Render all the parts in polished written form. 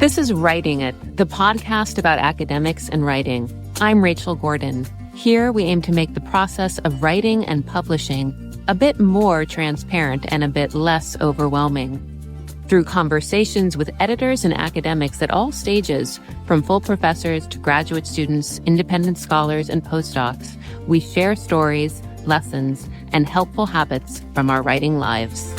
This is Writing It, the podcast about academics and writing. I'm Rachel Gordon. Here we aim to make the process of writing and publishing a bit more transparent and a bit less overwhelming. Through conversations with editors and academics at all stages, from full professors to graduate students, independent scholars, and postdocs, we share stories, lessons, and helpful habits from our writing lives.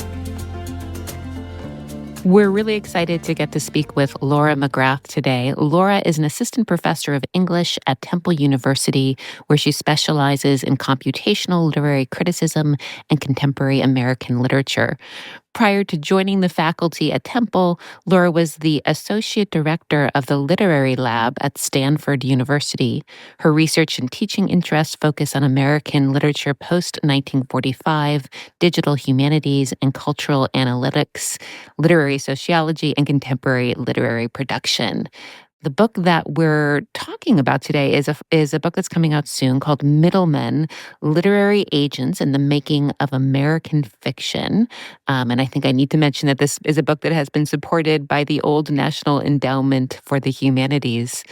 We're really excited to get to speak with Laura McGrath today. Laura is an assistant professor of English at Temple University, where she specializes in computational literary criticism and contemporary American literature. Prior to joining the faculty at Temple, Laura was the associate director of the literary lab at Stanford University. Her research and teaching interests focus on American literature post-1945, digital humanities and cultural analytics, literary sociology, and contemporary literary production. The book that we're talking about today is a book that's coming out soon called Middlemen, Literary Agents and the Making of American Fiction. And I think I need to mention that this is a book that has been supported by the Old National Endowment for the Humanities.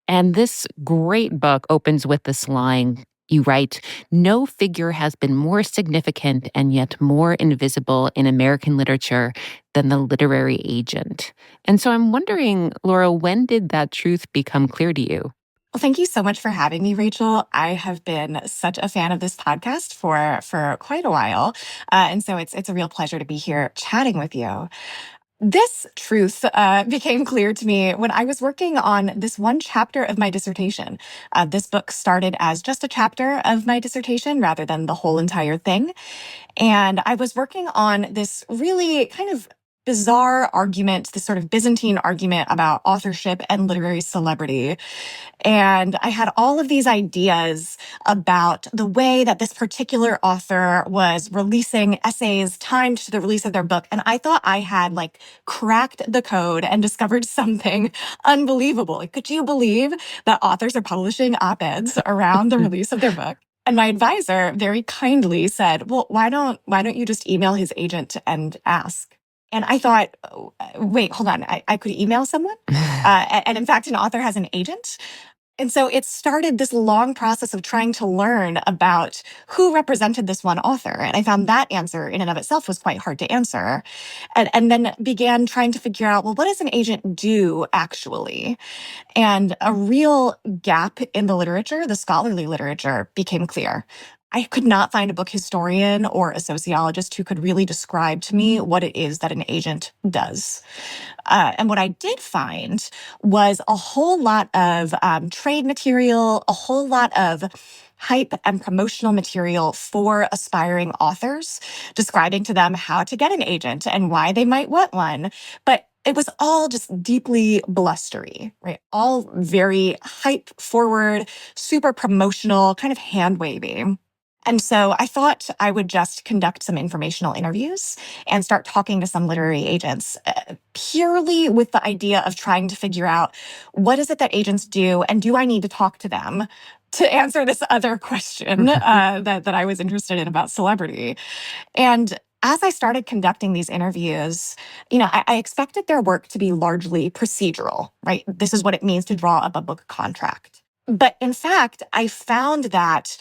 And this great book opens with this line. You write, "No figure has been more significant and yet more invisible in American literature than the literary agent." And so I'm wondering, Laura, when did that truth become clear to you? Well, thank you so much for having me, Rachel. I have been such a fan of this podcast for quite a while. And so it's a real pleasure to be here chatting with you. This truth became clear to me when I was working on this one chapter of my dissertation. This book started as just a chapter of my dissertation rather than the whole entire thing. And I was working on this really kind of bizarre argument, this sort of Byzantine argument about authorship and literary celebrity. And I had all of these ideas about the way that this particular author was releasing essays timed to the release of their book. And I thought I had cracked the code and discovered something unbelievable. Could you believe that authors are publishing op-eds around the release of their book? And my advisor very kindly said, well, why don't you just email his agent and ask? And I thought, wait, hold on, I could email someone? And in fact, an author has an agent. And so it started this long process of trying to learn about who represented this one author. And I found that answer in and of itself was quite hard to answer. And then began trying to figure out, well, what does an agent do actually? And a real gap in the literature, the scholarly literature, became clear. I could not find a book historian or a sociologist who could really describe to me what it is that an agent does. And what I did find was a whole lot of trade material, a whole lot of hype and promotional material for aspiring authors, describing to them how to get an agent and why they might want one. But it was all just deeply blustery, right? All very hype forward, super promotional, kind of hand-wavy. And so I thought I would just conduct some informational interviews and start talking to some literary agents, purely with the idea of trying to figure out what is it that agents do, and do I need to talk to them to answer this other question that I was interested in about celebrity. And as I started conducting these interviews, I expected their work to be largely procedural, right? This is what it means to draw up a book contract. But in fact, I found that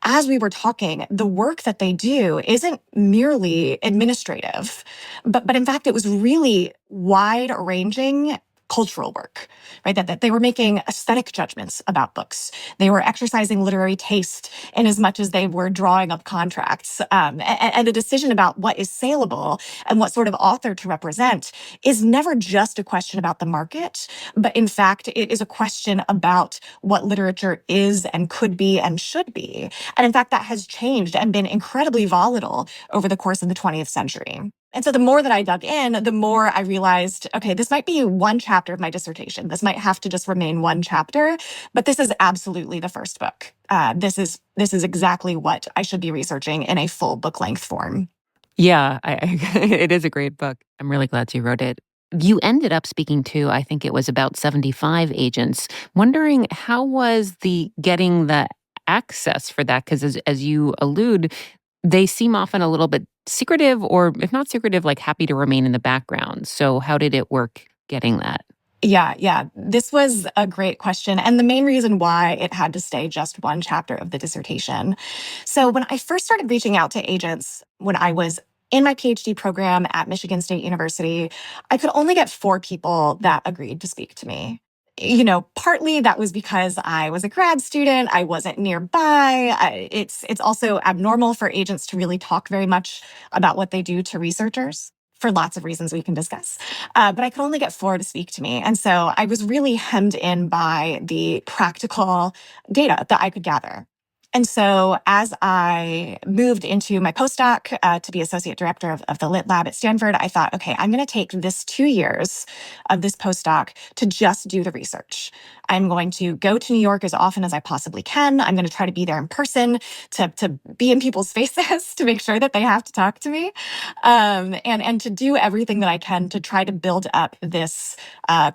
as we were talking, the work that they do isn't merely administrative, but in fact, it was really wide-ranging cultural work, right? That they were making aesthetic judgments about books. They were exercising literary taste in as much as they were drawing up contracts. And a decision about what is saleable and what sort of author to represent is never just a question about the market, but in fact, it is a question about what literature is and could be and should be. And in fact, that has changed and been incredibly volatile over the course of the 20th century. And so the more that I dug in, the more I realized, okay, this might be one chapter of my dissertation. This might have to just remain one chapter, but this is absolutely the first book. This is exactly what I should be researching in a full book-length form. Yeah, it is a great book. I'm really glad you wrote it. You ended up speaking to, I think it was about 75 agents. Wondering how was getting the access for that? Because as you allude, they seem often a little bit secretive, or if not secretive, happy to remain in the background. So how did it work getting that? Yeah. This was a great question. And the main reason why it had to stay just one chapter of the dissertation. So, when I first started reaching out to agents when I was in my PhD program at Michigan State University, I could only get four people that agreed to speak to me. Partly that was because I was a grad student, I wasn't nearby. It's also abnormal for agents to really talk very much about what they do to researchers for lots of reasons we can discuss. But I could only get four to speak to me. And so I was really hemmed in by the practical data that I could gather. And so as I moved into my postdoc to be associate director of the Lit Lab at Stanford, I thought, okay, I'm going to take this 2 years of this postdoc to just do the research. I'm going to go to New York as often as I possibly can. I'm going to try to be there in person to be in people's faces to make sure that they have to talk to me, and to do everything that I can to try to build up this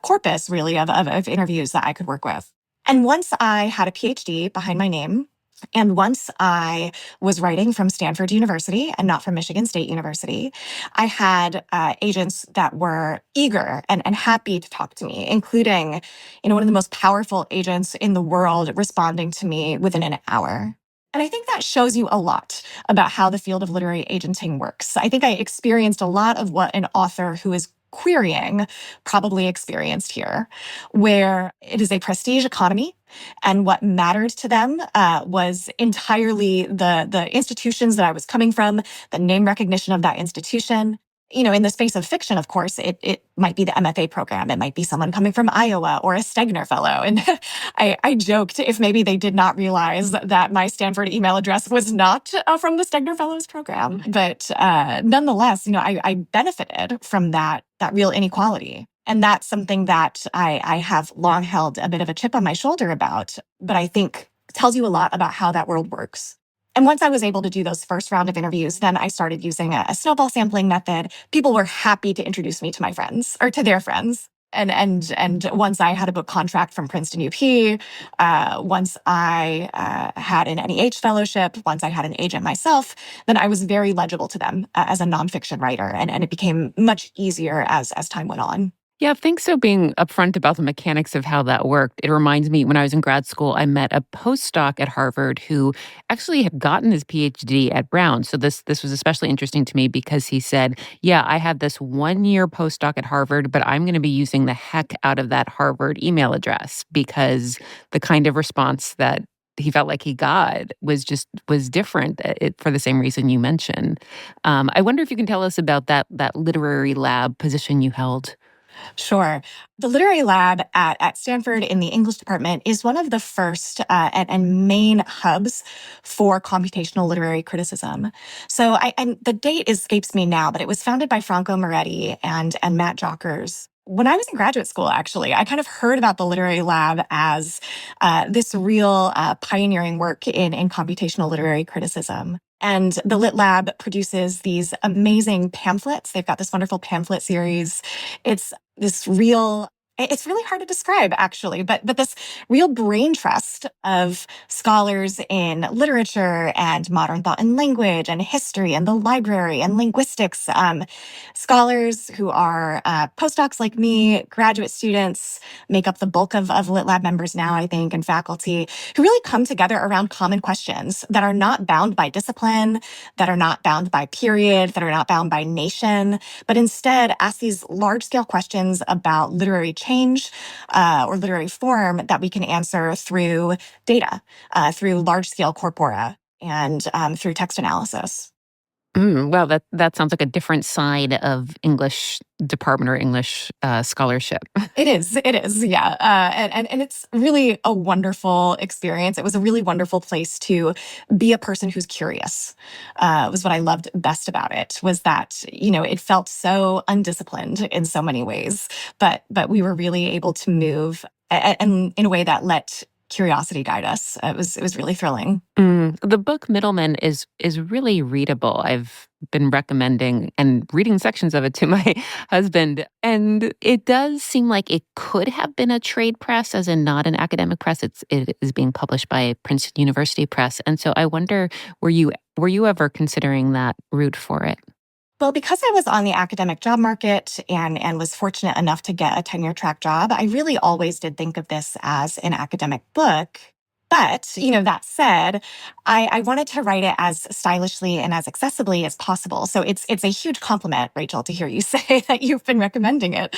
corpus, really, of interviews that I could work with. And once I had a PhD behind my name, and once I was writing from Stanford University and not from Michigan State University, I had agents that were eager and happy to talk to me, including, one of the most powerful agents in the world responding to me within an hour. And I think that shows you a lot about how the field of literary agenting works. I think I experienced a lot of what an author who is querying probably experienced here, where it is a prestige economy. And what mattered to them was entirely the institutions that I was coming from, the name recognition of that institution. In the space of fiction, of course, it might be the MFA program. It might be someone coming from Iowa or a Stegner fellow. And I joked if maybe they did not realize that my Stanford email address was not from the Stegner Fellows program. But nonetheless, I benefited from that real inequality. And that's something that I have long held a bit of a chip on my shoulder about, but I think tells you a lot about how that world works. And once I was able to do those first round of interviews, then I started using a snowball sampling method. People were happy to introduce me to my friends or to their friends. And once I had a book contract from Princeton UP, once I had an NEH fellowship, once I had an agent myself, then I was very legible to them as a nonfiction writer, and it became much easier as time went on. Yeah, thanks so being upfront about the mechanics of how that worked. It reminds me when I was in grad school, I met a postdoc at Harvard who actually had gotten his PhD at Brown. So this was especially interesting to me because he said, "Yeah, I had this 1 year postdoc at Harvard, but I'm going to be using the heck out of that Harvard email address because the kind of response that he felt like he got was different for the same reason you mentioned." I wonder if you can tell us about that literary lab position you held. Sure. The Literary Lab at Stanford in the English department is one of the first and main hubs for computational literary criticism. So and the date escapes me now, but it was founded by Franco Moretti and Matt Jockers. When I was in graduate school, actually, I kind of heard about the Literary Lab as this real pioneering work in computational literary criticism. And the Lit Lab produces these amazing pamphlets. They've got this wonderful pamphlet series. It's this real it's really hard to describe, actually, but this real brain trust of scholars in literature and modern thought and language and history and the library and linguistics, scholars who are postdocs like me, graduate students make up the bulk of Lit Lab members now, I think, and faculty who really come together around common questions that are not bound by discipline, that are not bound by period, that are not bound by nation, but instead ask these large-scale questions about literary change or literary form that we can answer through data, through large-scale corpora, and through text analysis. Well, that sounds like a different side of English department or English scholarship. It is, yeah. And it's really a wonderful experience. It was a really wonderful place to be a person who's curious. Was what I loved best about it was that, it felt so undisciplined in so many ways, but we were really able to move and in a way that let curiosity guide us. It was really thrilling. The book Middlemen is really readable. I've been recommending and reading sections of it to my husband, and it does seem like it could have been a trade press, as in not an academic press. It is being published by Princeton University Press, and so I wonder, were you ever considering that route for it? Well, because I was on the academic job market and was fortunate enough to get a tenure track job, I really always did think of this as an academic book. But, that said, I wanted to write it as stylishly and as accessibly as possible. So it's a huge compliment, Rachel, to hear you say that you've been recommending it,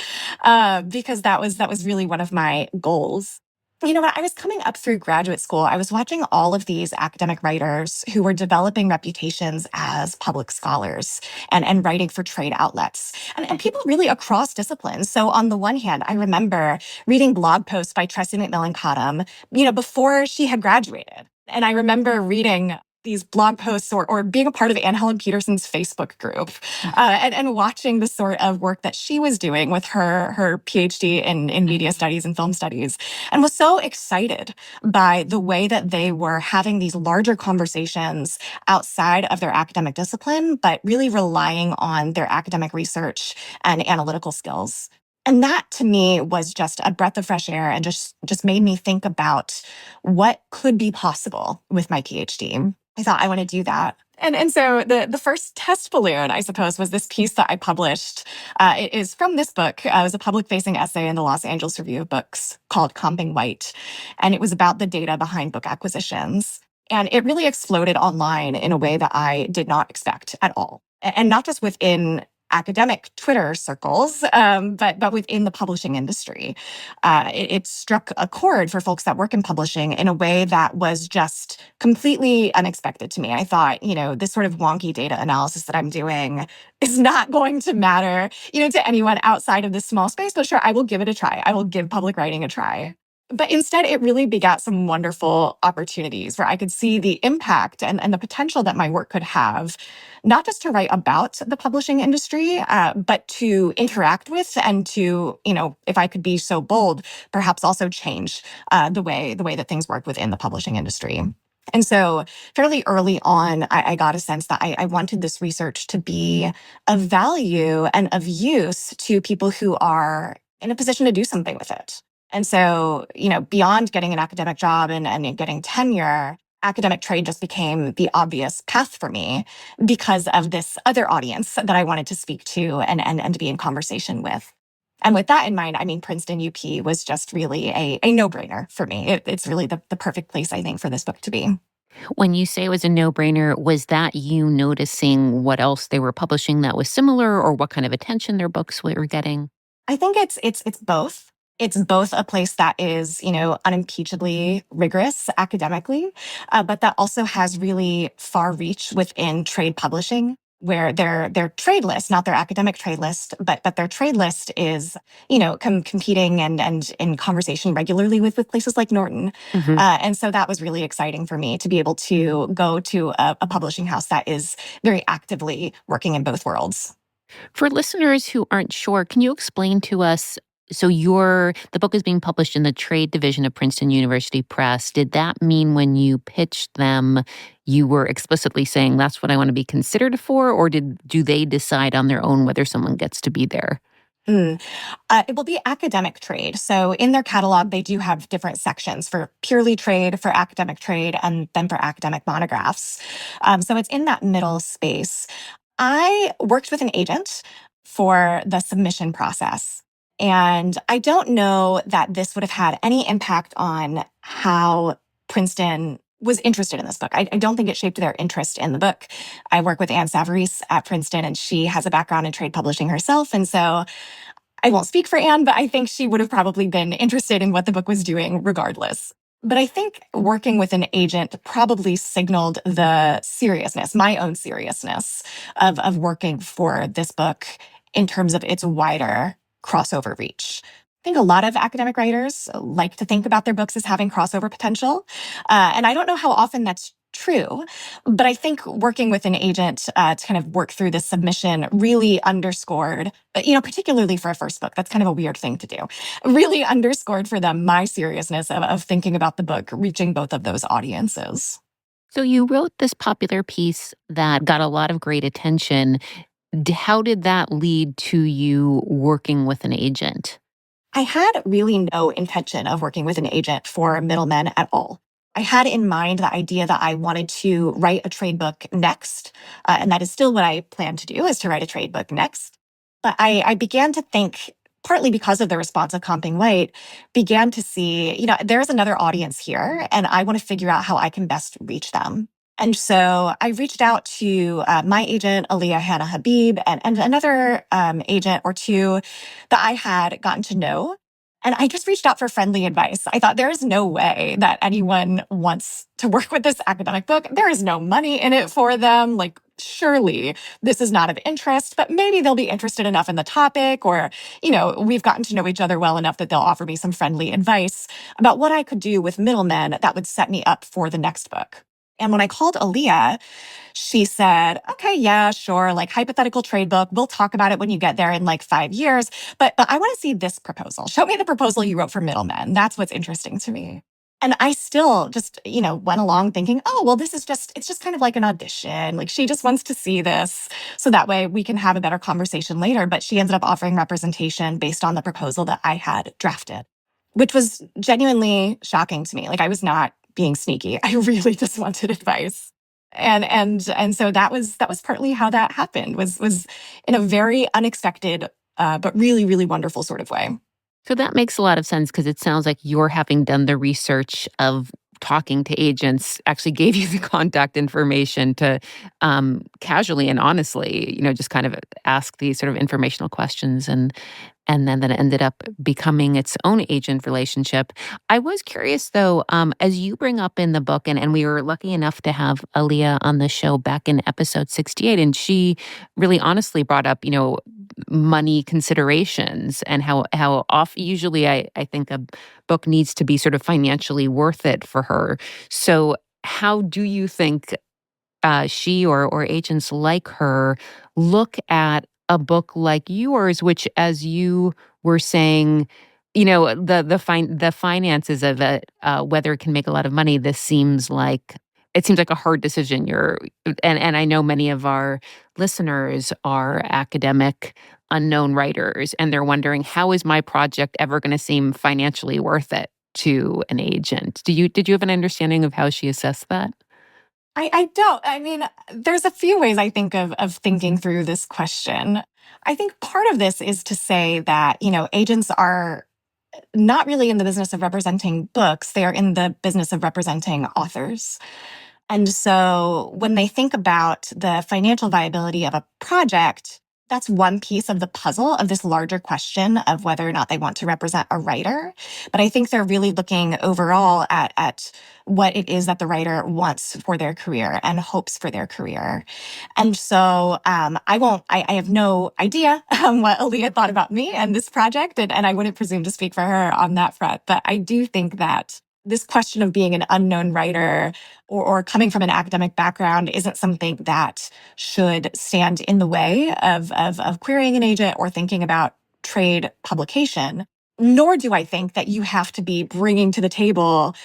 because that was really one of my goals. When I was coming up through graduate school, I was watching all of these academic writers who were developing reputations as public scholars and writing for trade outlets and people really across disciplines. So on the one hand, I remember reading blog posts by Tressie McMillan Cottom, before she had graduated. And I remember reading these blog posts or being a part of Anne Helen Peterson's Facebook group and watching the sort of work that she was doing with her PhD in media studies and film studies, and was so excited by the way that they were having these larger conversations outside of their academic discipline, but really relying on their academic research and analytical skills. And that to me was just a breath of fresh air and just made me think about what could be possible with my PhD. I thought I want to do that. And so the first test balloon, I suppose, was this piece that I published. It is from this book. It was a public-facing essay in the Los Angeles Review of Books called Comping White. And it was about the data behind book acquisitions. And it really exploded online in a way that I did not expect at all. And not just within academic Twitter circles, but within the publishing industry. It struck a chord for folks that work in publishing in a way that was just completely unexpected to me. I thought, this sort of wonky data analysis that I'm doing is not going to matter, to anyone outside of this small space, but sure, I will give it a try. I will give public writing a try. But instead, it really begat some wonderful opportunities where I could see the impact and the potential that my work could have, not just to write about the publishing industry, but to interact with and to, if I could be so bold, perhaps also change the way that things work within the publishing industry. And so fairly early on, I got a sense that I wanted this research to be of value and of use to people who are in a position to do something with it. And so, beyond getting an academic job and getting tenure, academic trade just became the obvious path for me because of this other audience that I wanted to speak to and to be in conversation with. And with that in mind, Princeton UP was just really a no-brainer for me. It's really the perfect place, I think, for this book to be. When you say it was a no-brainer, was that you noticing what else they were publishing that was similar, or what kind of attention their books were getting? I think it's both. It's both a place that is, unimpeachably rigorous academically, but that also has really far reach within trade publishing, where their trade list, not their academic trade list, but their trade list is, competing and in conversation regularly with places like Norton. Mhm. And so that was really exciting for me to be able to go to a publishing house that is very actively working in both worlds. For listeners who aren't sure, can you explain to us? So the book is being published in the trade division of Princeton University Press. Did that mean when you pitched them, you were explicitly saying that's what I want to be considered for, or do they decide on their own whether someone gets to be there? Mm. It will be academic trade. So in their catalog, they do have different sections for purely trade, for academic trade, and then for academic monographs. So it's in that middle space. I worked with an agent for the submission process. And I don't know that this would have had any impact on how Princeton was interested in this book. I don't think it shaped their interest in the book. I work with Anne Savarese at Princeton, and she has a background in trade publishing herself. And so I won't speak for Anne, but I think she would have probably been interested in what the book was doing regardless. But I think working with an agent probably signaled the seriousness, my own seriousness of working for this book in terms of its wider crossover reach. I think a lot of academic writers like to think about their books as having crossover potential. And I don't know how often that's true, but I think working with an agent to kind of work through this submission really underscored, particularly for a first book, that's kind of a weird thing to do, really underscored for them my seriousness of thinking about the book reaching both of those audiences. So you wrote this popular piece that got a lot of great attention. How did that lead to you working with an agent? I had really no intention of working with an agent for Middlemen at all. I had in mind the idea that I wanted to write a trade book next. And that is still what I plan to do, is to write a trade book next. But I began to think, partly because of the response of Comping White, began to see, there's another audience here, and I want to figure out how I can best reach them. And so I reached out to my agent, Aliyah Hannah Habib, and another agent or two that I had gotten to know. And I just reached out for friendly advice. I thought, there is no way that anyone wants to work with this academic book. There is no money in it for them. Like, surely this is not of interest, but maybe they'll be interested enough in the topic, or, we've gotten to know each other well enough that they'll offer me some friendly advice about what I could do with Middlemen that would set me up for the next book. And when I called Aliyah, she said, okay, yeah, sure. Like, hypothetical trade book. We'll talk about it when you get there in like 5 years. But I want to see this proposal. Show me the proposal you wrote for Middlemen. That's what's interesting to me. And I still just, went along thinking, oh, well, it's just kind of like an audition. Like, she just wants to see this so that way we can have a better conversation later. But she ended up offering representation based on the proposal that I had drafted, which was genuinely shocking to me. Like, I was not being sneaky. I really just wanted advice. And so that was partly how that happened, was in a very unexpected but really, really wonderful sort of way. So that makes a lot of sense because it sounds like you're having done the research of talking to agents actually gave you the contact information to casually and honestly, just kind of ask these sort of informational questions, and then that ended up becoming its own agent relationship. I was curious though, as you bring up in the book, and we were lucky enough to have Aliyah on the show back in episode 68, and she really honestly brought up, money considerations and how off usually I think a book needs to be sort of financially worth it for her. So how do you think she or agents like her look at a book like yours, which, as you were saying, the finances of it, whether it can make a lot of money, it seems like a hard decision. And I know many of our listeners are academic unknown writers, and they're wondering, how is my project ever going to seem financially worth it to an agent? Did you have an understanding of how she assessed that? I don't. I mean, there's a few ways I think of thinking through this question. I think part of this is to say that, agents are not really in the business of representing books. They are in the business of representing authors. And so when they think about the financial viability of a project, that's one piece of the puzzle of this larger question of whether or not they want to represent a writer. But I think they're really looking overall at what it is that the writer wants for their career and hopes for their career. And so I have no idea what Aliyah thought about me and this project, and I wouldn't presume to speak for her on that front. But I do think that this question of being an unknown writer or coming from an academic background isn't something that should stand in the way of querying an agent or thinking about trade publication. Nor do I think that you have to be bringing to the table,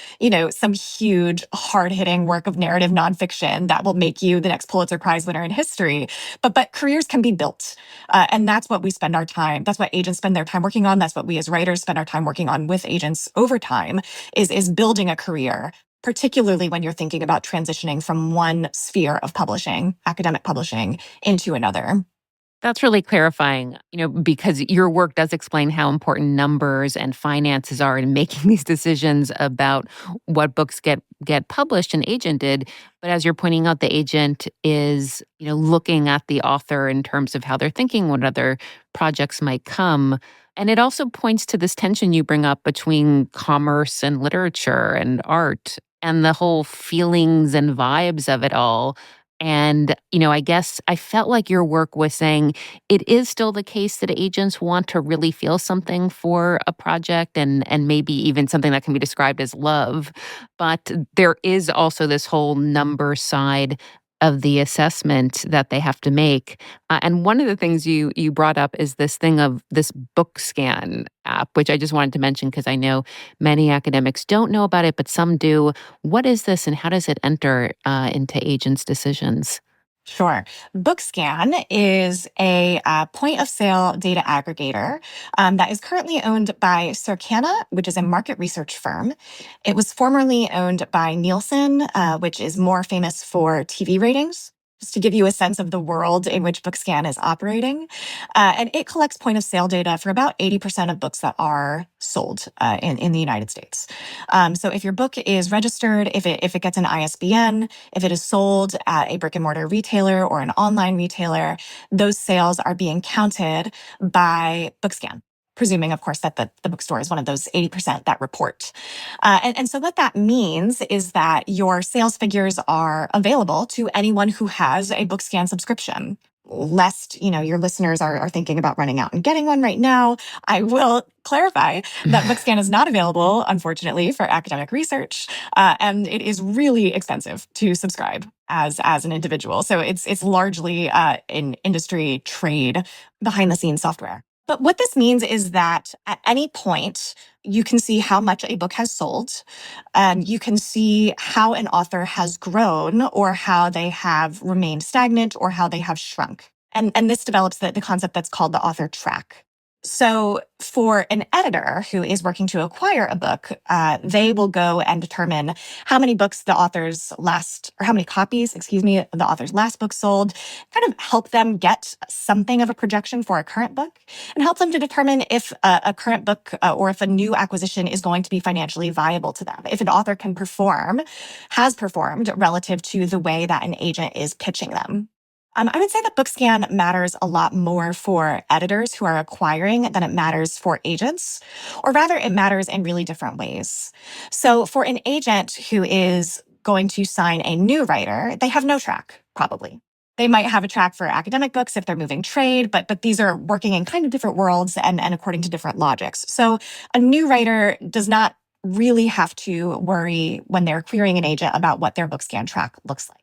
some huge, hard-hitting work of narrative nonfiction that will make you the next Pulitzer Prize winner in history. But careers can be built, and that's what we spend our time. That's what agents spend their time working on. That's what we as writers spend our time working on with agents over time. Is building a career, particularly when you're thinking about transitioning from one sphere of publishing, academic publishing, into another. That's really clarifying, because your work does explain how important numbers and finances are in making these decisions about what books get published and agented. But as you're pointing out, the agent is, looking at the author in terms of how they're thinking, what other projects might come. And it also points to this tension you bring up between commerce and literature and art and the whole feelings and vibes of it all. And, I guess I felt like your work was saying it is still the case that agents want to really feel something for a project and maybe even something that can be described as love. But there is also this whole number side of the assessment that they have to make. And one of the things you brought up is this thing of this book scan app, which I just wanted to mention because I know many academics don't know about it, but some do. What is this and how does it enter into agents' decisions? Sure. BookScan is a point of sale data aggregator that is currently owned by Circana, which is a market research firm. It was formerly owned by Nielsen, which is more famous for TV ratings. Just to give you a sense of the world in which BookScan is operating. And it collects point of sale data for about 80% of books that are sold in the United States. So if your book is registered, if it gets an ISBN, if it is sold at a brick and mortar retailer or an online retailer, those sales are being counted by BookScan, presuming, of course, that the bookstore is one of those 80% that report. And so what that means is that your sales figures are available to anyone who has a BookScan subscription. Lest, your listeners are thinking about running out and getting one right now, I will clarify that BookScan is not available, unfortunately, for academic research, and it is really expensive to subscribe as an individual. So it's largely an industry trade behind the scenes software. But what this means is that at any point, you can see how much a book has sold, and you can see how an author has grown or how they have remained stagnant or how they have shrunk. And this develops the concept that's called the author track. So for an editor who is working to acquire a book, they will go and determine how many books the author's last, or how many copies, the author's last book sold, kind of help them get something of a projection for a current book, and help them to determine if a current book or if a new acquisition is going to be financially viable to them. If an author has performed relative to the way that an agent is pitching them. I would say that BookScan matters a lot more for editors who are acquiring than it matters for agents, or rather, it matters in really different ways. So, for an agent who is going to sign a new writer, they have no track, probably. They might have a track for academic books if they're moving trade, but these are working in kind of different worlds and according to different logics. So, a new writer does not really have to worry when they're querying an agent about what their BookScan track looks like.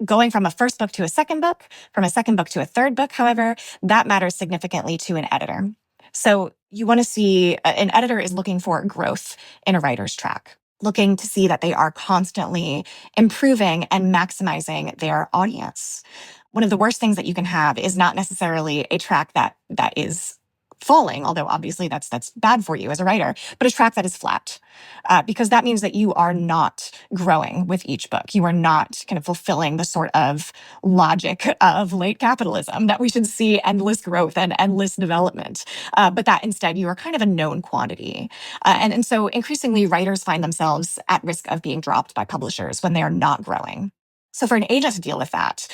Going from a first book to a second book, from a second book to a third book, however, that matters significantly to an editor. So you want to see an editor is looking for growth in a writer's track, looking to see that they are constantly improving and maximizing their audience. One of the worst things that you can have is not necessarily a track that is falling, although obviously that's bad for you as a writer, but a track that is flat, because that means that you are not growing with each book. You are not kind of fulfilling the sort of logic of late capitalism that we should see endless growth and endless development, but that instead you are kind of a known quantity. And so increasingly writers find themselves at risk of being dropped by publishers when they are not growing. So for an agent to deal with that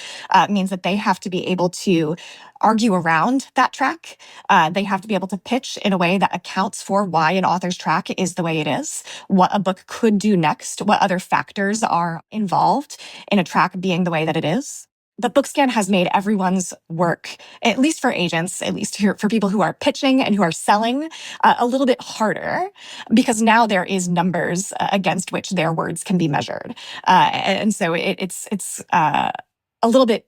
means that they have to be able to argue around that track. They have to be able to pitch in a way that accounts for why an author's track is the way it is, what a book could do next, what other factors are involved in a track being the way that it is. The BookScan has made everyone's work, at least for agents, at least for people who are pitching and who are selling, a little bit harder, because now there is numbers against which their words can be measured. And so it's a little bit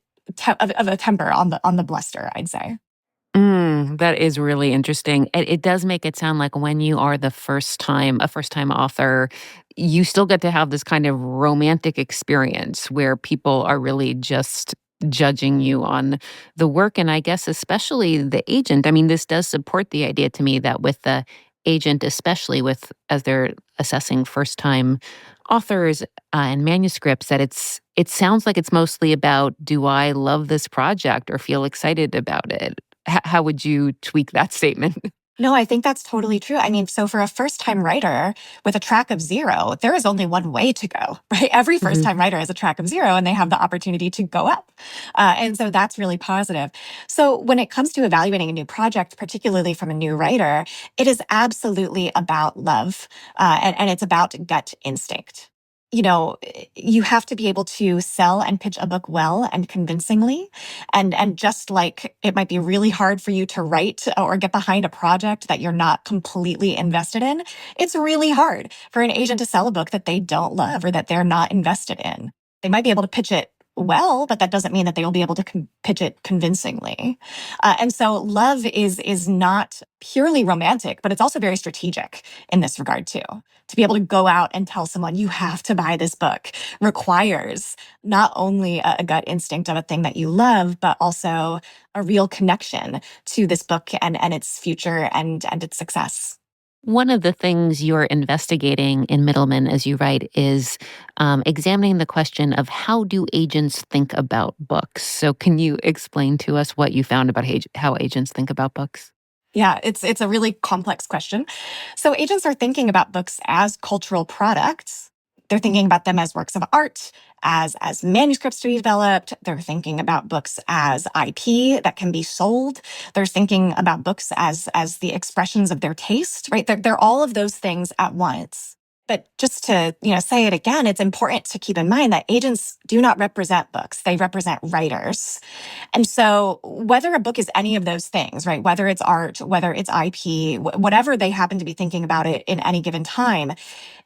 of a temper on the bluster, I'd say. That is really interesting. It does make it sound like when you are a first time author, you still get to have this kind of romantic experience where people are really just judging you on the work. And I guess especially the agent. I mean, this does support the idea to me that with the agent, especially as they're assessing first time authors and manuscripts, that it sounds like it's mostly about, do I love this project or feel excited about it? How would you tweak that statement? No, I think that's totally true. I mean, so for a first-time writer with a track of 0, there is only one way to go, right? Every first-time writer has a track of 0, and they have the opportunity to go up. And so that's really positive. So when it comes to evaluating a new project, particularly from a new writer, it is absolutely about love, and it's about gut instinct. You have to be able to sell and pitch a book well and convincingly. And just like it might be really hard for you to write or get behind a project that you're not completely invested in, it's really hard for an agent to sell a book that they don't love or that they're not invested in. They might be able to pitch it well, but that doesn't mean that they will be able to pitch it convincingly. And so love is not purely romantic, but it's also very strategic in this regard too. To be able to go out and tell someone you have to buy this book requires not only a gut instinct of a thing that you love, but also a real connection to this book and its future and its success. One of the things you're investigating in Middlemen, as you write, is examining the question of how do agents think about books? So, can you explain to us what you found about how agents think about books? Yeah, it's a really complex question. So agents are thinking about books as cultural products. They're thinking about them as works of art, as manuscripts to be developed. They're thinking about books as IP that can be sold. They're thinking about books as the expressions of their taste, right? They're all of those things at once. But just to say it again, it's important to keep in mind that agents do not represent books. They represent writers. And so, whether a book is any of those things, right, whether it's art, whether it's IP, whatever they happen to be thinking about it in any given time,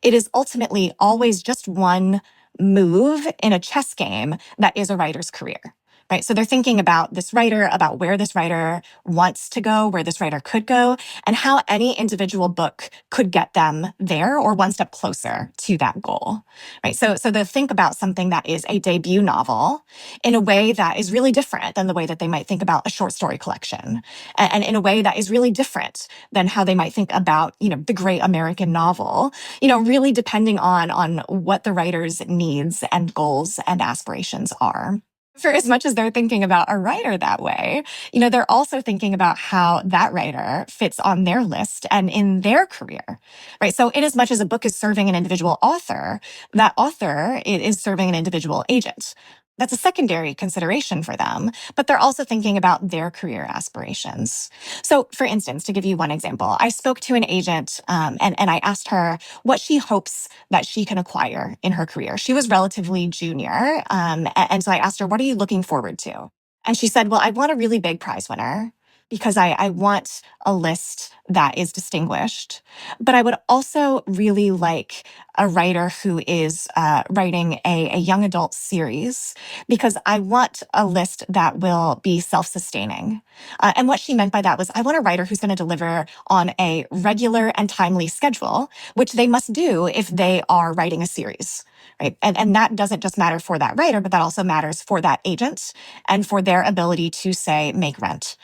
it is ultimately always just one move in a chess game that is a writer's career. Right. So they're thinking about this writer, about where this writer wants to go, where this writer could go, and how any individual book could get them there or one step closer to that goal. Right. So they think about something that is a debut novel in a way that is really different than the way that they might think about a short story collection, and in a way that is really different than how they might think about, the great American novel, really depending on what the writer's needs and goals and aspirations are. For as much as they're thinking about a writer that way, they're also thinking about how that writer fits on their list and in their career, right? So in as much as a book is serving an individual author, that author is serving an individual agent. That's a secondary consideration for them, but they're also thinking about their career aspirations. So, for instance, to give you one example, I spoke to an agent and I asked her what she hopes that she can acquire in her career. She was relatively junior. And so I asked her, what are you looking forward to? And she said, well, I want a really big prize winner because I want a list that is distinguished. But I would also really like a writer who is writing a young adult series because I want a list that will be self-sustaining. And what she meant by that was I want a writer who's going to deliver on a regular and timely schedule, which they must do if they are writing a series. Right. And that doesn't just matter for that writer, but that also matters for that agent and for their ability to, say, make rent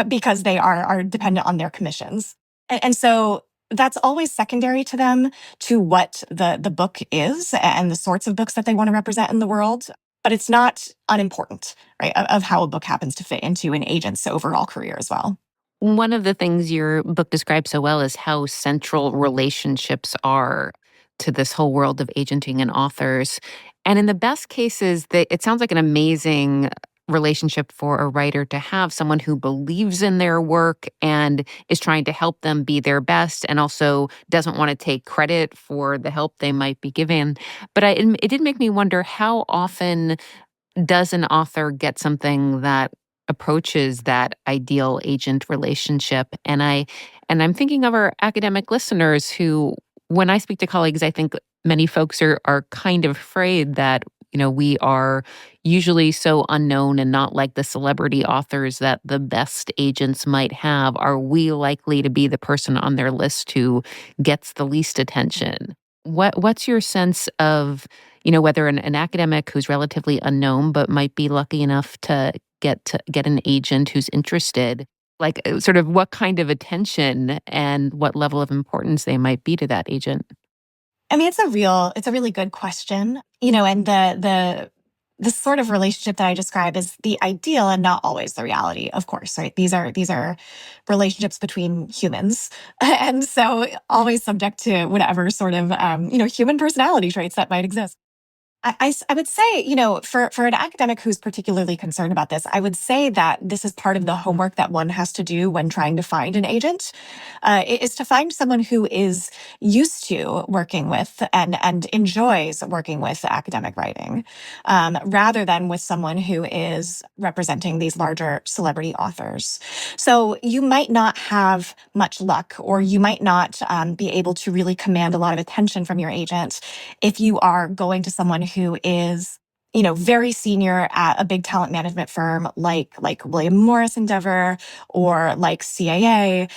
because they are dependent on their commissions. And so that's always secondary to them, to what the book is and the sorts of books that they want to represent in the world. But it's not unimportant, right, of how a book happens to fit into an agent's overall career as well. One of the things your book describes so well is how central relationships are to this whole world of agenting and authors. And in the best cases, it sounds like an amazing relationship for a writer to have someone who believes in their work and is trying to help them be their best and also doesn't want to take credit for the help they might be given. But it did make me wonder, how often does an author get something that approaches that ideal agent relationship? And I'm thinking of our academic listeners who, when I speak to colleagues, I think many folks are kind of afraid that, we are usually so unknown and not like the celebrity authors that the best agents might have. Are we likely to be the person on their list who gets the least attention? What's your sense of, whether an academic who's relatively unknown but might be lucky enough to get an agent who's interested, like sort of what kind of attention and what level of importance they might be to that agent? I mean, it's a really good question, and the sort of relationship that I describe is the ideal and not always the reality, of course, right? These are relationships between humans, and so always subject to whatever sort of human personality traits that might exist. I would say, for an academic who's particularly concerned about this, I would say that this is part of the homework that one has to do when trying to find an agent, is to find someone who is used to working with and enjoys working with academic writing, rather than with someone who is representing these larger celebrity authors. So you might not have much luck, or you might not be able to really command a lot of attention from your agent if you are going to someone who is, very senior at a big talent management firm like William Morris Endeavor or like CAA,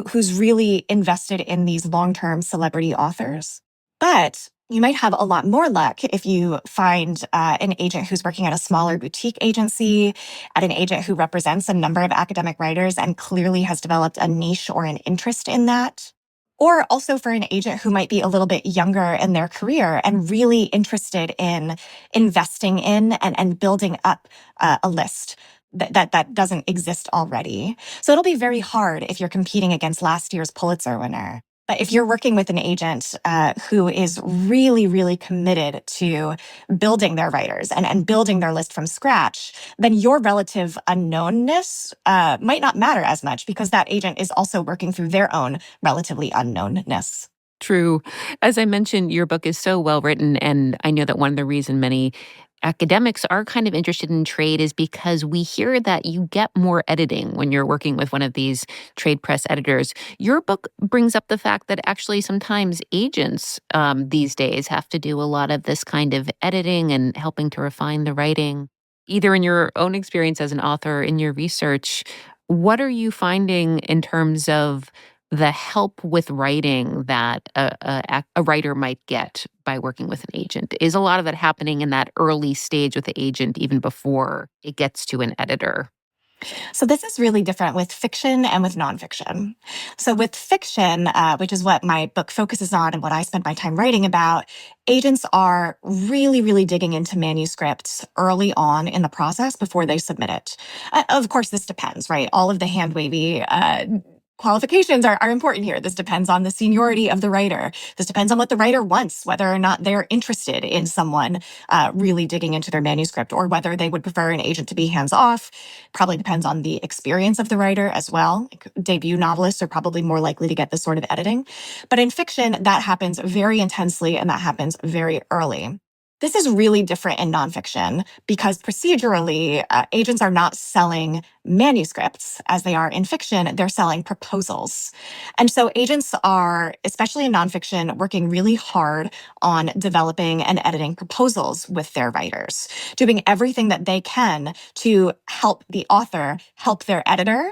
who's really invested in these long-term celebrity authors. But you might have a lot more luck if you find an agent who's working at a smaller boutique agency, at an agent who represents a number of academic writers and clearly has developed a niche or an interest in that. Or also for an agent who might be a little bit younger in their career and really interested in investing in and building up a list that doesn't exist already. So it'll be very hard if you're competing against last year's Pulitzer winner. But if you're working with an agent who is really, really committed to building their writers and building their list from scratch, then your relative unknownness might not matter as much because that agent is also working through their own relatively unknownness. True. As I mentioned, your book is so well written, and I know that one of the reasons many academics are kind of interested in trade is because we hear that you get more editing when you're working with one of these trade press editors. Your book brings up the fact that actually sometimes agents these days have to do a lot of this kind of editing and helping to refine the writing. Either in your own experience as an author, or in your research, what are you finding in terms of the help with writing that a writer might get by working with an agent? Is a lot of that happening in that early stage with the agent, even before it gets to an editor? So this is really different with fiction and with nonfiction. So with fiction, which is what my book focuses on and what I spend my time writing about, agents are really, really digging into manuscripts early on in the process before they submit it. Of course, this depends, right? All of the hand wavy qualifications are important here. This depends on the seniority of the writer. This depends on what the writer wants, whether or not they're interested in someone really digging into their manuscript or whether they would prefer an agent to be hands off. Probably depends on the experience of the writer as well. Like, debut novelists are probably more likely to get this sort of editing. But in fiction, that happens very intensely and that happens very early. This is really different in nonfiction because procedurally, agents are not selling manuscripts as they are in fiction, they're selling proposals. And so agents are, especially in nonfiction, working really hard on developing and editing proposals with their writers, doing everything that they can to help the author help their editor.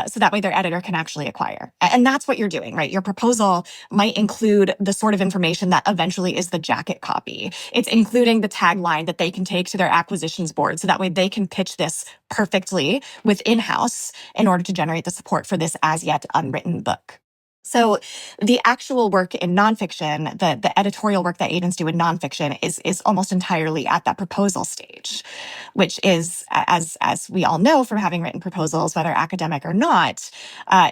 So that way their editor can actually acquire. And that's what you're doing, right? Your proposal might include the sort of information that eventually is the jacket copy. It's including the tagline that they can take to their acquisitions board. So that way they can pitch this perfectly with in-house in order to generate the support for this as yet unwritten book. So the actual work in nonfiction, the editorial work that agents do in nonfiction is almost entirely at that proposal stage, which is, as we all know from having written proposals, whether academic or not,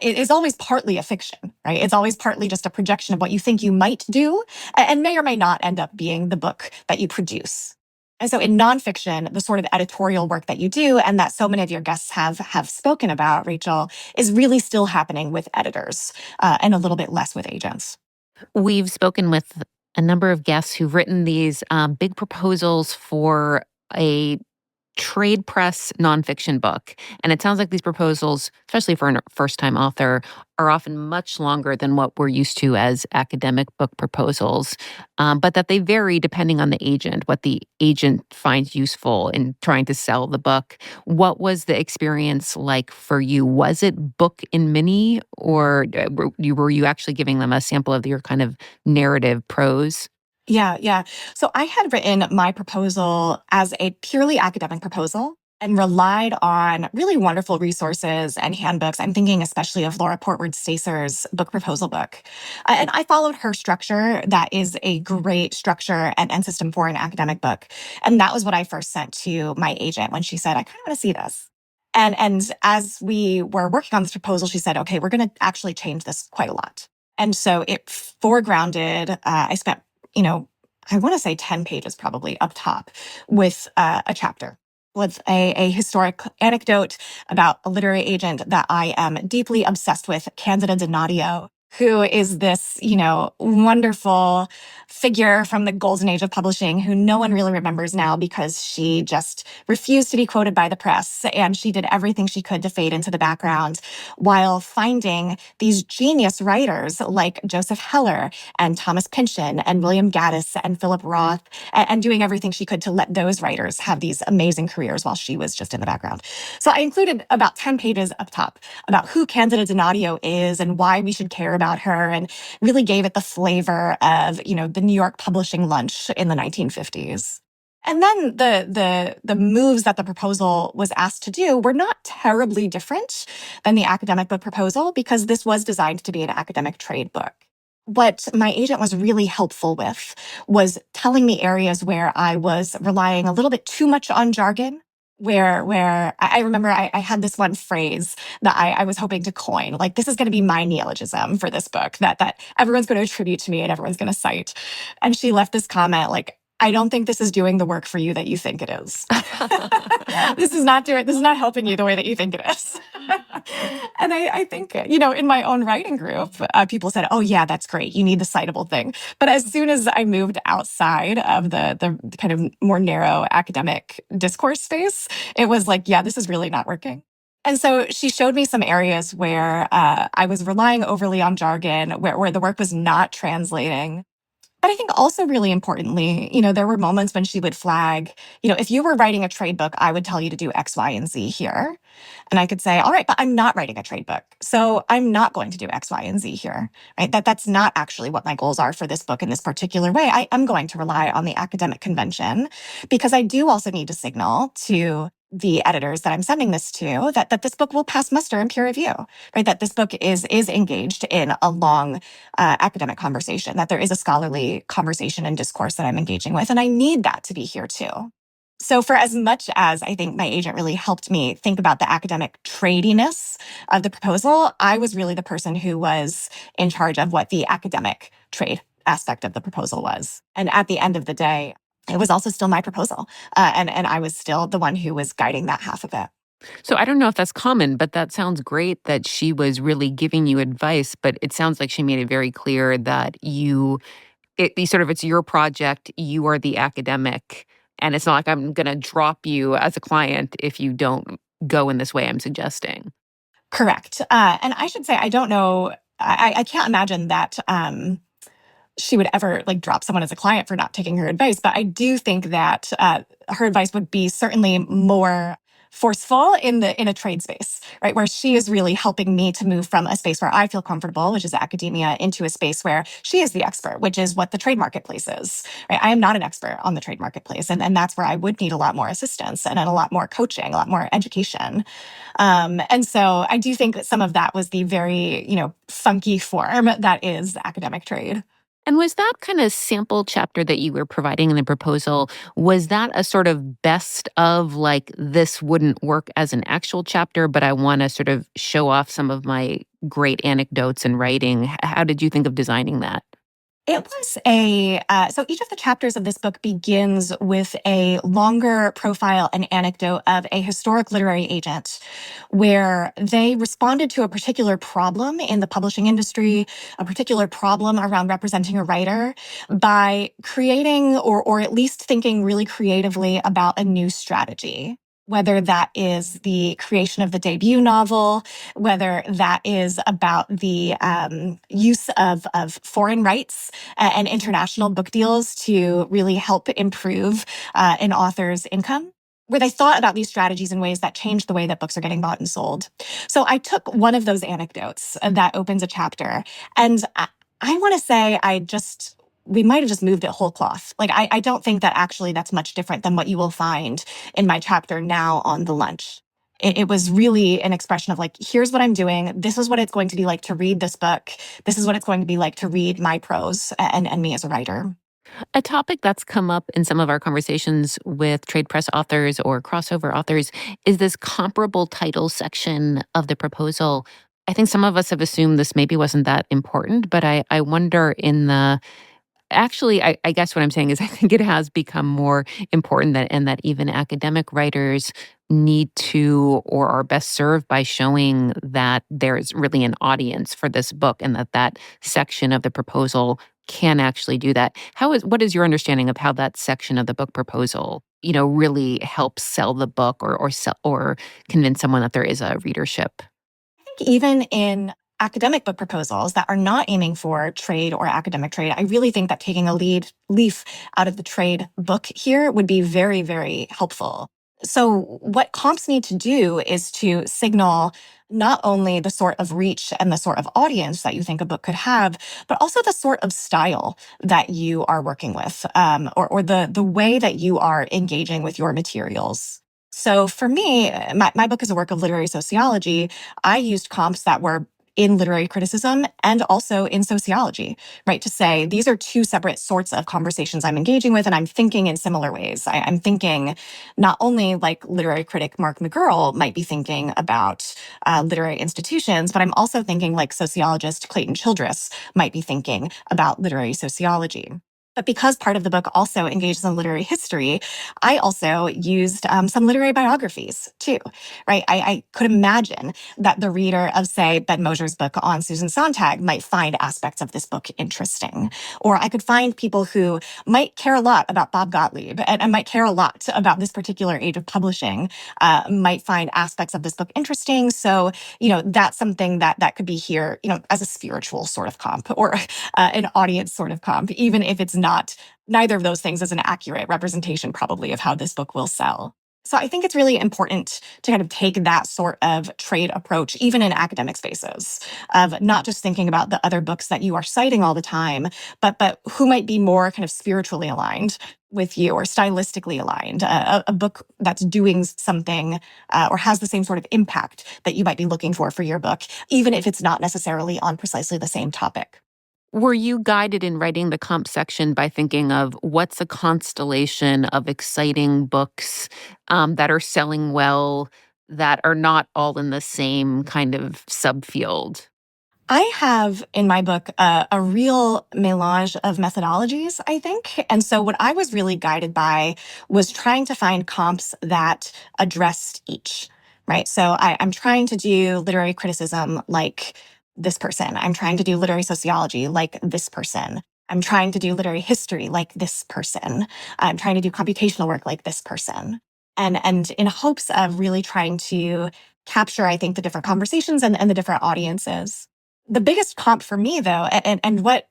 it is always partly a fiction, right? It's always partly just a projection of what you think you might do and may or may not end up being the book that you produce. And so in nonfiction, the sort of editorial work that you do and that so many of your guests have spoken about, Rachel, is really still happening with editors and a little bit less with agents. We've spoken with a number of guests who've written these big proposals for a trade press nonfiction book. And it sounds like these proposals, especially for a first time author, are often much longer than what we're used to as academic book proposals, but that they vary depending on the agent, what the agent finds useful in trying to sell the book. What was the experience like for you? Was it book in mini, or were you actually giving them a sample of your kind of narrative prose? Yeah. So I had written my proposal as a purely academic proposal and relied on really wonderful resources and handbooks. I'm thinking especially of Laura Portwood Stacer's book proposal book. And I followed her structure. That is a great structure and system for an academic book. And that was what I first sent to my agent when she said, I kind of want to see this. And as we were working on this proposal, she said, okay, we're going to actually change this quite a lot. And so it foregrounded, I spent I want to say 10 pages probably up top with a chapter with a historic anecdote about a literary agent that I am deeply obsessed with, Candida Donadio, who is this, wonderful figure from the golden age of publishing who no one really remembers now because she just refused to be quoted by the press. And she did everything she could to fade into the background while finding these genius writers like Joseph Heller and Thomas Pynchon and William Gaddis and Philip Roth, and doing everything she could to let those writers have these amazing careers while she was just in the background. So I included about 10 pages up top about who Candida Donadio is and why we should care about her, and really gave it the flavor of, the New York publishing lunch in the 1950s. And then the moves that the proposal was asked to do were not terribly different than the academic book proposal, because this was designed to be an academic trade book. What my agent was really helpful with was telling me areas where I was relying a little bit too much on jargon, where I remember I had this one phrase that I was hoping to coin, like, this is going to be my neologism for this book that everyone's going to attribute to me and everyone's going to cite. And she left this comment like, I don't think this is doing the work for you that you think it is. This is not helping you the way that you think it is. And I think, in my own writing group, people said, oh yeah, that's great. You need the citable thing. But as soon as I moved outside of the kind of more narrow academic discourse space, it was like, yeah, this is really not working. And so she showed me some areas where I was relying overly on jargon, where the work was not translating. But I think also really importantly, there were moments when she would flag, if you were writing a trade book, I would tell you to do X, Y, and Z here. And I could say, all right, but I'm not writing a trade book, so I'm not going to do X, Y, and Z here, right? That's not actually what my goals are for this book in this particular way. I am going to rely on the academic convention, because I do also need to signal to the editors that I'm sending this to that this book will pass muster in peer review, right? That this book is engaged in a long academic conversation, that there is a scholarly conversation and discourse that I'm engaging with, and I need that to be here too. So for as much as I think my agent really helped me think about the academic tradiness of the proposal, I was really the person who was in charge of what the academic trade aspect of the proposal was. And at the end of the day, it was also still my proposal. And I was still the one who was guiding that half of it. So I don't know if that's common, but that sounds great that she was really giving you advice. But it sounds like she made it very clear that it's your project, you are the academic, and it's not like I'm going to drop you as a client if you don't go in this way I'm suggesting. Correct. And I should say, I don't know, I can't imagine that she would ever drop someone as a client for not taking her advice. But I do think that her advice would be certainly more forceful in a trade space, right? Where she is really helping me to move from a space where I feel comfortable, which is academia, into a space where she is the expert, which is what the trade marketplace is, right? I am not an expert on the trade marketplace. And that's where I would need a lot more assistance and a lot more coaching, a lot more education. And so I do think that some of that was the very, funky form that is the academic trade. And was that kind of sample chapter that you were providing in the proposal, was that a sort of best of like, this wouldn't work as an actual chapter, but I want to sort of show off some of my great anecdotes in writing? How did you think of designing that? It was so each of the chapters of this book begins with a longer profile and anecdote of a historic literary agent where they responded to a particular problem in the publishing industry, a particular problem around representing a writer, by creating or at least thinking really creatively about a new strategy. Whether that is the creation of the debut novel, whether that is about the use of foreign rights and international book deals to really help improve an author's income, where they thought about these strategies in ways that changed the way that books are getting bought and sold. So I took one of those anecdotes that opens a chapter, and I want to say we might have just moved it whole cloth. I don't think that actually that's much different than what you will find in my chapter now on the lunch. It was really an expression of here's what I'm doing. This is what it's going to be like to read this book. This is what it's going to be like to read my prose and me as a writer. A topic that's come up in some of our conversations with trade press authors or crossover authors is this comparable title section of the proposal. I think some of us have assumed this maybe wasn't that important, but I wonder actually, I guess what I'm saying is I think it has become more important that and that even academic writers need to or are best served by showing that there's really an audience for this book and that that section of the proposal can actually do that. What is your understanding of how that section of the book proposal, really helps sell the book or convince someone that there is a readership? Think even in academic book proposals that are not aiming for trade or academic trade, I really think that taking a leaf out of the trade book here would be very, very helpful. So, what comps need to do is to signal not only the sort of reach and the sort of audience that you think a book could have, but also the sort of style that you are working with, or the way that you are engaging with your materials. So, for me, my book is a work of literary sociology. I used comps that were in literary criticism and also in sociology, right? To say these are two separate sorts of conversations I'm engaging with, and I'm thinking in similar ways. I'm thinking not only like literary critic Mark McGurl might be thinking about literary institutions, but I'm also thinking like sociologist Clayton Childress might be thinking about literary sociology. But because part of the book also engages in literary history, I also used some literary biographies too, right? I could imagine that the reader of, say, Ben Mosher's book on Susan Sontag might find aspects of this book interesting. Or I could find people who might care a lot about Bob Gottlieb and might care a lot about this particular age of publishing, might find aspects of this book interesting. So, that's something that could be here, as a spiritual sort of comp or an audience sort of comp, even if it's not neither of those things is an accurate representation probably of how this book will sell. So I think it's really important to kind of take that sort of trade approach, even in academic spaces, of not just thinking about the other books that you are citing all the time, but who might be more kind of spiritually aligned with you or stylistically aligned, a book that's doing something or has the same sort of impact that you might be looking for your book, even if it's not necessarily on precisely the same topic. Were you guided in writing the comp section by thinking of what's a constellation of exciting books that are selling well, that are not all in the same kind of subfield? I have in my book a real melange of methodologies, I think. And so, what I was really guided by was trying to find comps that addressed each, right? So, I'm trying to do literary criticism like this person, I'm trying to do literary sociology like this person. I'm trying to do literary history like this person. I'm trying to do computational work like this person. And in hopes of really trying to capture, I think, the different conversations and the different audiences. The biggest comp for me, though, and what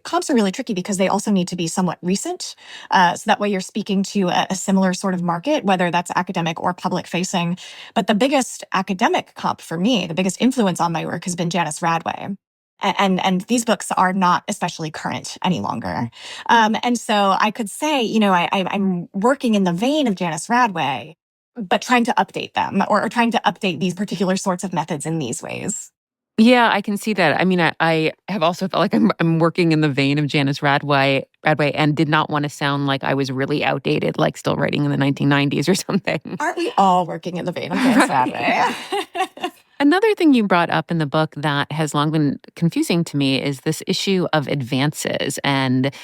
comps are really tricky because they also need to be somewhat recent. So that way you're speaking to a similar sort of market, whether that's academic or public facing. But the biggest academic comp for me, the biggest influence on my work has been Janice Radway. And these books are not especially current any longer. And so I could say, I'm working in the vein of Janice Radway, but trying to update them or trying to update these particular sorts of methods in these ways. Yeah, I can see that. I mean, I have also felt like I'm working in the vein of Janice Radway, and did not want to sound like I was really outdated, like still writing in the 1990s or something. Aren't we all working in the vein of Janice Right. Radway? Another thing you brought up in the book that has long been confusing to me is this issue of advances and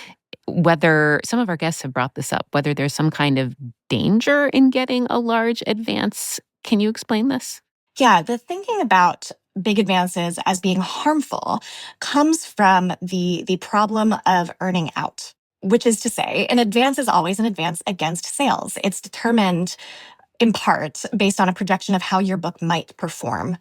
whether some of our guests have brought this up, whether there's some kind of danger in getting a large advance. Can you explain this? Yeah, the thinking about big advances as being harmful comes from the problem of earning out, which is to say, an advance is always an advance against sales. It's determined in part based on a projection of how your book might perform.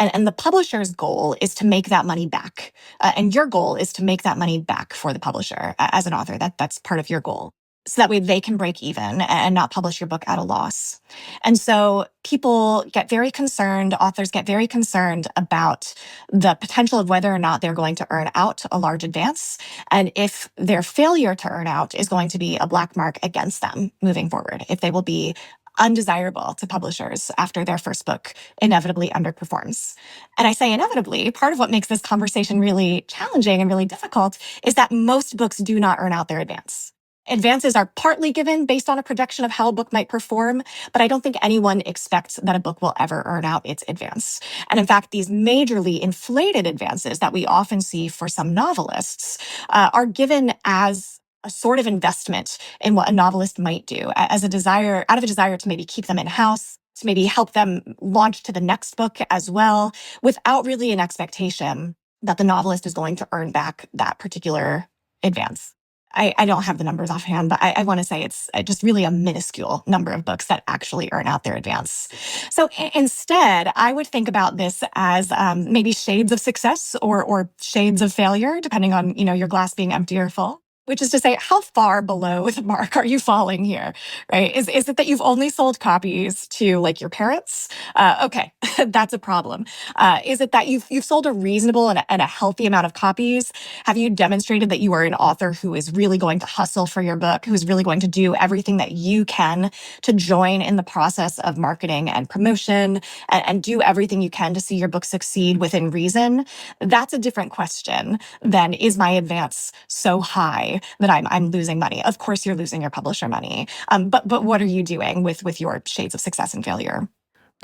And the publisher's goal is to make that money back. And your goal is to make that money back for the publisher as an author. That's part of your goal. So that way they can break even and not publish your book at a loss. And so people get very concerned, authors get very concerned about the potential of whether or not they're going to earn out a large advance. And if their failure to earn out is going to be a black mark against them moving forward, if they will be undesirable to publishers after their first book inevitably underperforms. And I say inevitably, part of what makes this conversation really challenging and really difficult is that most books do not earn out their advance. Advances are partly given based on a projection of how a book might perform, but I don't think anyone expects that a book will ever earn out its advance. And in fact, these majorly inflated advances that we often see for some novelists are given as a sort of investment in what a novelist might do, as a desire, out of a desire to maybe keep them in-house, to maybe help them launch to the next book as well, without really an expectation that the novelist is going to earn back that particular advance. I don't have the numbers offhand, but I want to say it's just really a minuscule number of books that actually earn out their advance. So instead, I would think about this as maybe shades of success or shades of failure, depending on your glass being empty or full. Which is to say, how far below the mark are you falling here, right? Is it that you've only sold copies to like your parents? Okay, that's a problem. Is it that you've sold a reasonable and a healthy amount of copies? Have you demonstrated that you are an author who is really going to hustle for your book, who's really going to do everything that you can to join in the process of marketing and promotion and do everything you can to see your book succeed within reason? That's a different question than, is my advance so high that I'm losing money? Of course, you're losing your publisher money. But what are you doing with your shades of success and failure?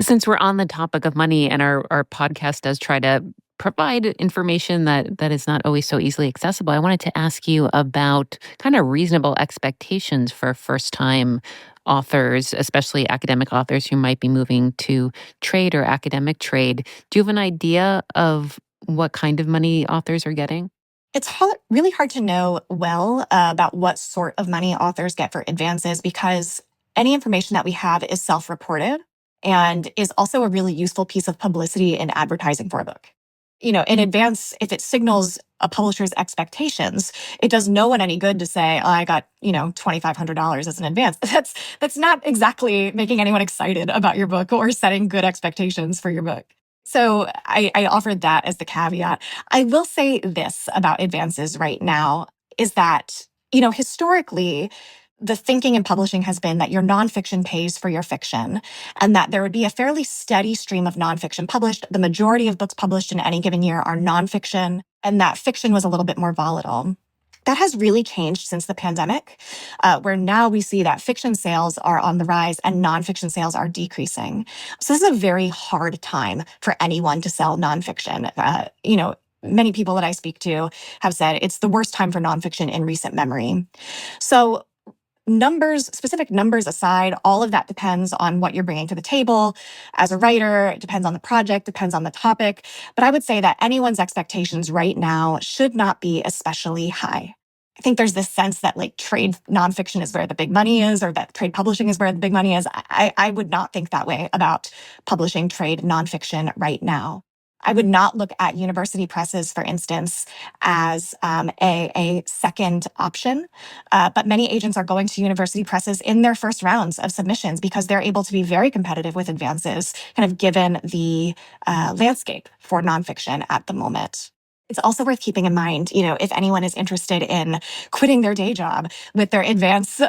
Since we're on the topic of money and our podcast does try to provide information that is not always so easily accessible, I wanted to ask you about kind of reasonable expectations for first-time authors, especially academic authors who might be moving to trade or academic trade. Do you have an idea of what kind of money authors are getting? It's really hard to know well about what sort of money authors get for advances because any information that we have is self-reported and is also a really useful piece of publicity in advertising for a book. In advance, if it signals a publisher's expectations, it does no one any good to say, oh, I got, $2,500 as an advance. That's not exactly making anyone excited about your book or setting good expectations for your book. So I offered that as the caveat. I will say this about advances right now is that, historically, the thinking in publishing has been that your nonfiction pays for your fiction and that there would be a fairly steady stream of nonfiction published. The majority of books published in any given year are nonfiction, and that fiction was a little bit more volatile. That has really changed since the pandemic, where now we see that fiction sales are on the rise and nonfiction sales are decreasing. So this is a very hard time for anyone to sell nonfiction. Many people that I speak to have said it's the worst time for nonfiction in recent memory. So specific numbers aside, all of that depends on what you're bringing to the table as a writer. It depends on the project, depends on the topic. But I would say that anyone's expectations right now should not be especially high. I think there's this sense that like trade nonfiction is where the big money is, or that trade publishing is where the big money is. I would not think that way about publishing trade nonfiction right now. I would not look at university presses, for instance, as a second option. But many agents are going to university presses in their first rounds of submissions because they're able to be very competitive with advances, kind of given the landscape for nonfiction at the moment. It's also worth keeping in mind, if anyone is interested in quitting their day job with their advance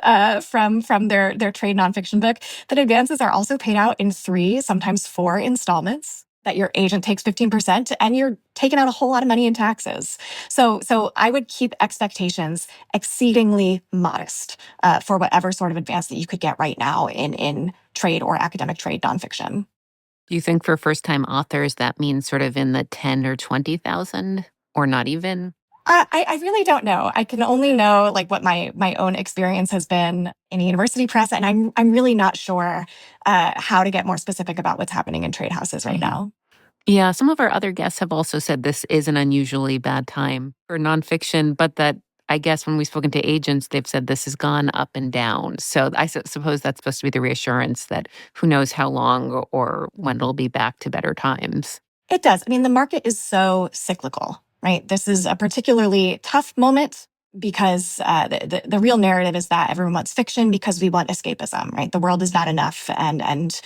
from their trade nonfiction book, that advances are also paid out in 3, sometimes 4 installments, that your agent takes 15%, and you're taking out a whole lot of money in taxes. So I would keep expectations exceedingly modest for whatever sort of advance that you could get right now in trade or academic trade nonfiction. Do you think for first-time authors that means sort of in the 10 or 20,000 or not even? I really don't know. I can only know like what my own experience has been in a university press, and I'm really not sure how to get more specific about what's happening in trade houses right now. Yeah, some of our other guests have also said this is an unusually bad time for nonfiction, but that I guess when we've spoken to agents, they've said this has gone up and down. So I suppose that's supposed to be the reassurance that who knows how long or when it'll be back to better times. It does. I mean, the market is so cyclical, right? This is a particularly tough moment because the real narrative is that everyone wants fiction because we want escapism, right? The world is bad enough and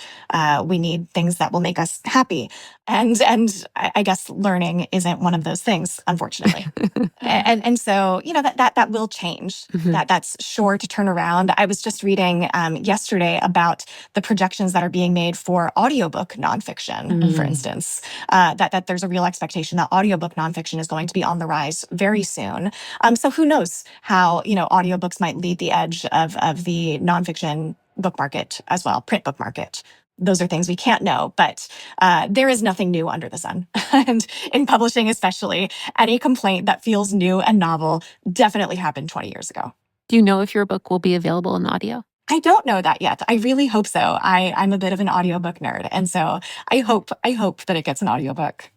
we need things that will make us happy. And I guess learning isn't one of those things, unfortunately. And so, that will change. Mhm. That's sure to turn around. I was just reading yesterday about the projections that are being made for audiobook nonfiction, for instance. That there's a real expectation that audiobook nonfiction is going to be on the rise very soon. So who knows how audiobooks might lead the edge of the nonfiction book market as well, print book market. Those are things we can't know, but there is nothing new under the sun. And in publishing, especially, any complaint that feels new and novel definitely happened 20 years ago. Do you know if your book will be available in audio? I don't know that yet. I really hope so. I'm a bit of an audiobook nerd, and so I hope that it gets an audiobook.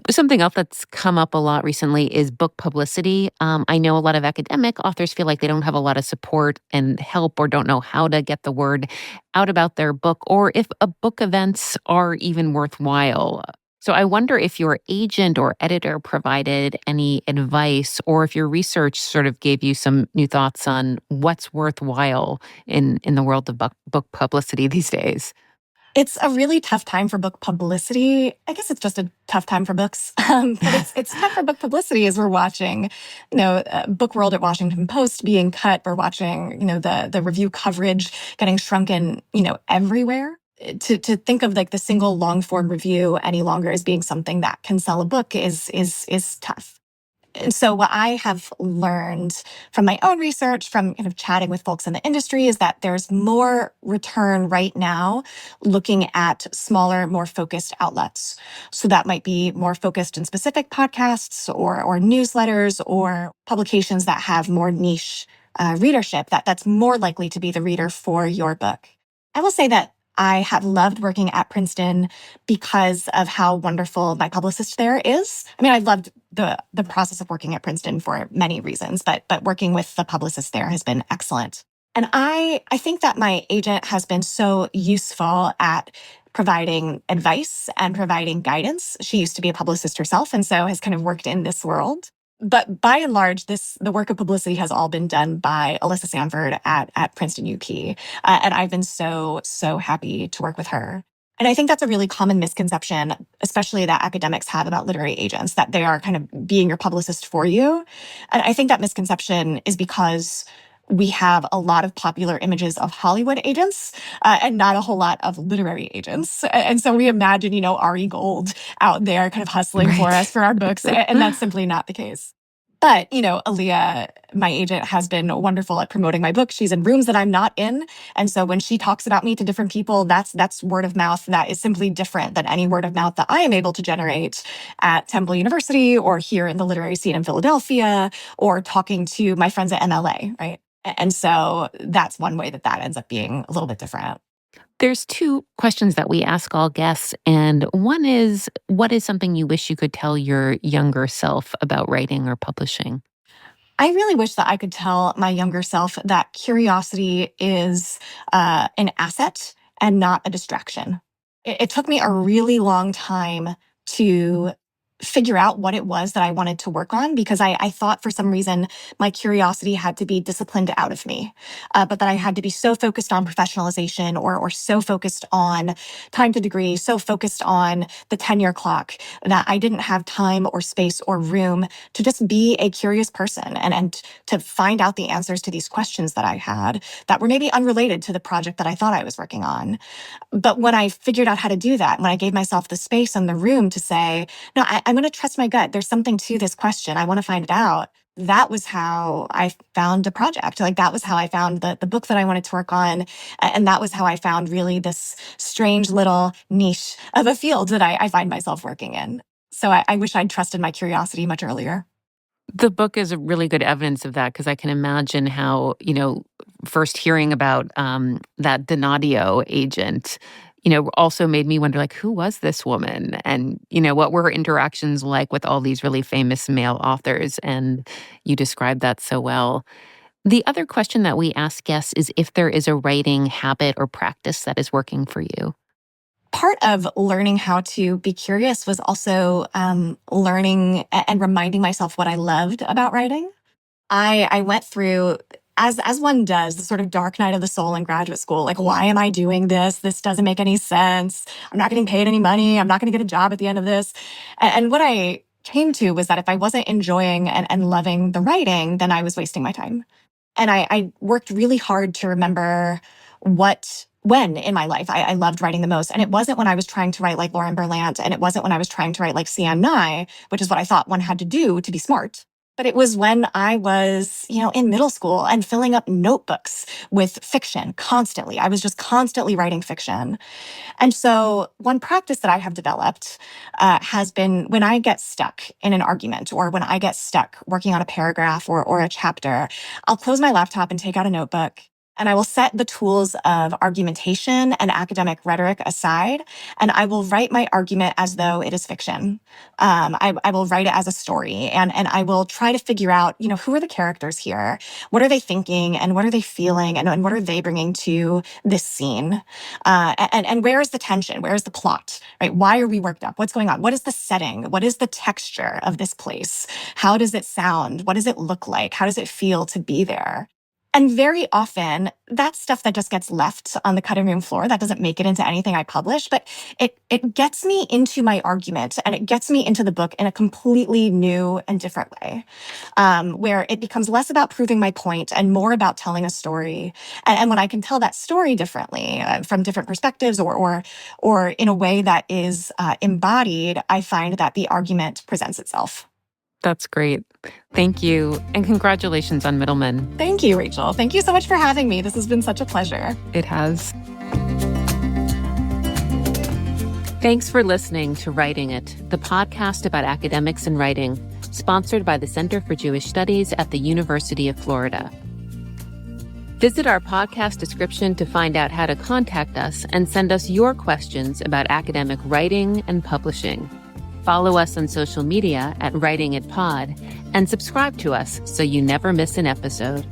Something else that's come up a lot recently is book publicity. I know a lot of academic authors feel like they don't have a lot of support and help or don't know how to get the word out about their book or if book events are even worthwhile. So I wonder if your agent or editor provided any advice or if your research sort of gave you some new thoughts on what's worthwhile in the world of book publicity these days. It's a really tough time for book publicity. I guess it's just a tough time for books, but it's tough for book publicity as we're watching, Book World at Washington Post being cut. We're watching, the review coverage getting shrunken, everywhere. To think of like the single long form review any longer as being something that can sell a book is tough. And so what I have learned from my own research, from kind of chatting with folks in the industry, is that there's more return right now looking at smaller, more focused outlets. So that might be more focused in specific podcasts or newsletters or publications that have more niche readership, that's more likely to be the reader for your book. I will say that I have loved working at Princeton because of how wonderful my publicist there is. I mean, I loved the process of working at Princeton for many reasons, but working with the publicist there has been excellent. And I think that my agent has been so useful at providing advice and providing guidance. She used to be a publicist herself, and so has kind of worked in this world. But by and large, the work of publicity has all been done by Alyssa Sanford at Princeton UP. And I've been so happy to work with her. And I think that's a really common misconception, especially that academics have about literary agents, that they are kind of being your publicist for you. And I think that misconception is because we have a lot of popular images of Hollywood agents and not a whole lot of literary agents. And so we imagine, Ari Gold out there kind of hustling for us for our books. And that's simply not the case. But, Aaliyah, my agent, has been wonderful at promoting my book. She's in rooms that I'm not in. And so when she talks about me to different people, that's word of mouth that is simply different than any word of mouth that I am able to generate at Temple University or here in the literary scene in Philadelphia or talking to my friends at MLA, right? And so that's one way that ends up being a little bit different. There's two questions that we ask all guests, and one is, what is something you wish you could tell your younger self about writing or publishing? I really wish that I could tell my younger self that curiosity is an asset and not a distraction. It took me a really long time to figure out what it was that I wanted to work on because I thought for some reason my curiosity had to be disciplined out of me, but that I had to be so focused on professionalization or so focused on time to degree, so focused on the tenure clock that I didn't have time or space or room to just be a curious person and to find out the answers to these questions that I had that were maybe unrelated to the project that I thought I was working on. But when I figured out how to do that, when I gave myself the space and the room to say, no, I'm going to trust my gut. There's something to this question. I want to find it out. That was how I found a project. Like that was how I found the book that I wanted to work on. And that was how I found really this strange little niche of a field that I find myself working in. So I wish I'd trusted my curiosity much earlier. The book is a really good evidence of that because I can imagine how, first hearing about that Donadio agent, also made me wonder, like, who was this woman? And, what were her interactions like with all these really famous male authors? And you described that so well. The other question that we ask guests is if there is a writing habit or practice that is working for you. Part of learning how to be curious was also learning and reminding myself what I loved about writing. I went through as one does, the sort of dark night of the soul in graduate school, like, why am I doing this? This doesn't make any sense. I'm not getting paid any money. I'm not going to get a job at the end of this. And what I came to was that if I wasn't enjoying and loving the writing, then I was wasting my time. And I worked really hard to remember when in my life I loved writing the most. And it wasn't when I was trying to write like Lauren Berlant, and it wasn't when I was trying to write like C.M. Nye, which is what I thought one had to do to be smart. But it was when I was, in middle school and filling up notebooks with fiction constantly. I was just constantly writing fiction. And so one practice that I have developed has been when I get stuck in an argument, or when I get stuck working on a paragraph or a chapter, I'll close my laptop and take out a notebook. And I will set the tools of argumentation and academic rhetoric aside, and I will write my argument as though it is fiction. I will write it as a story, and I will try to figure out, who are the characters here? What are they thinking, and what are they feeling, and what are they bringing to this scene? And where is the tension? Where is the plot? Right? Why are we worked up? What's going on? What is the setting? What is the texture of this place? How does it sound? What does it look like? How does it feel to be there? And very often, that's stuff that just gets left on the cutting room floor. That doesn't make it into anything I publish, but it gets me into my argument, and it gets me into the book in a completely new and different way, where it becomes less about proving my point and more about telling a story. And when I can tell that story differently, from different perspectives, or in a way that is embodied, I find that the argument presents itself. That's great. Thank you. And congratulations on Middlemen. Thank you, Rachel. Thank you so much for having me. This has been such a pleasure. It has. Thanks for listening to Writing It, the podcast about academics and writing, sponsored by the Center for Jewish Studies at the University of Florida. Visit our podcast description to find out how to contact us and send us your questions about academic writing and publishing. Follow us on social media at Writing It Pod, and subscribe to us so you never miss an episode.